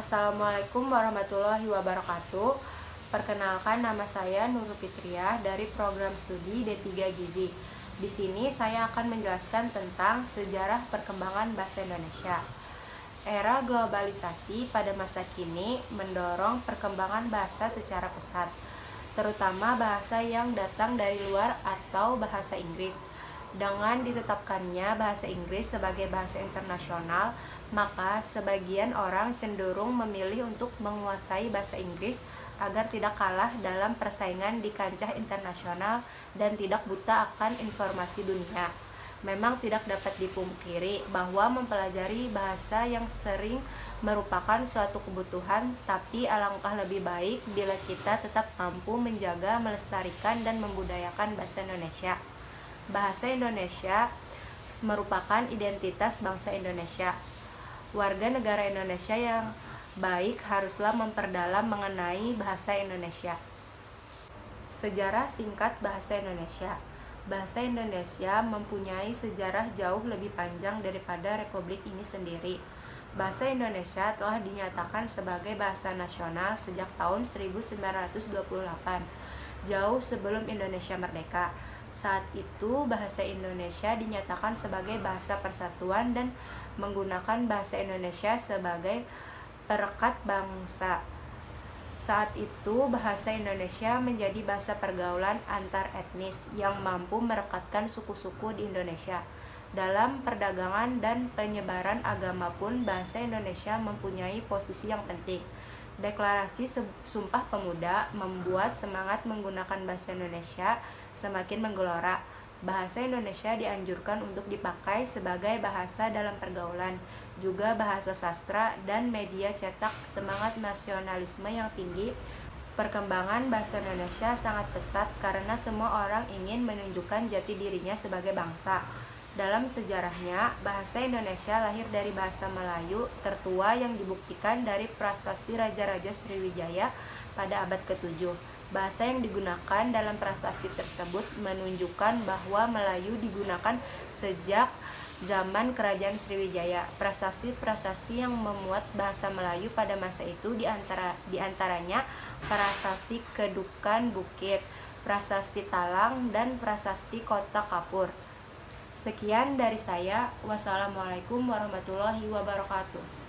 Assalamualaikum warahmatullahi wabarakatuh. Perkenalkan, nama saya Nurul Fitriah dari program studi D3 Gizi. Di sini saya akan menjelaskan tentang sejarah perkembangan bahasa Indonesia. Era globalisasi pada masa kini mendorong perkembangan bahasa secara pesat, terutama bahasa yang datang dari luar atau bahasa Inggris. Dengan ditetapkannya bahasa Inggris sebagai bahasa internasional, maka sebagian orang cenderung memilih untuk menguasai bahasa Inggris agar tidak kalah dalam persaingan di kancah internasional dan tidak buta akan informasi dunia. Memang tidak dapat dipungkiri bahwa mempelajari bahasa yang sering merupakan suatu kebutuhan, tapi alangkah lebih baik bila kita tetap mampu menjaga, melestarikan, dan membudayakan bahasa Indonesia. Bahasa Indonesia merupakan identitas bangsa Indonesia. Warga negara Indonesia yang baik haruslah memperdalam mengenai bahasa Indonesia. Sejarah singkat bahasa Indonesia. Bahasa Indonesia mempunyai sejarah jauh lebih panjang daripada Republik ini sendiri. Bahasa Indonesia telah dinyatakan sebagai bahasa nasional sejak tahun 1928, jauh sebelum Indonesia merdeka. Saat itu, bahasa Indonesia dinyatakan sebagai bahasa persatuan dan menggunakan bahasa Indonesia sebagai perekat bangsa. Saat itu, bahasa Indonesia menjadi bahasa pergaulan antar etnis yang mampu merekatkan suku-suku di Indonesia. Dalam perdagangan dan penyebaran agama pun, bahasa Indonesia mempunyai posisi yang penting. Deklarasi Sumpah Pemuda membuat semangat menggunakan bahasa Indonesia semakin menggelora. Bahasa Indonesia dianjurkan untuk dipakai sebagai bahasa dalam pergaulan, juga bahasa sastra dan media cetak. Semangat nasionalisme yang tinggi. Perkembangan bahasa Indonesia sangat pesat karena semua orang ingin menunjukkan jati dirinya sebagai bangsa. Dalam sejarahnya, bahasa Indonesia lahir dari bahasa Melayu tertua yang dibuktikan dari prasasti Raja-Raja Sriwijaya pada abad ke-7. Bahasa yang digunakan dalam prasasti tersebut menunjukkan bahwa Melayu digunakan sejak zaman Kerajaan Sriwijaya. Prasasti-prasasti yang memuat bahasa Melayu pada masa itu diantaranya prasasti Kedukan Bukit, prasasti Talang, dan prasasti Kota Kapur. Sekian dari saya. Wassalamualaikum warahmatullahi wabarakatuh.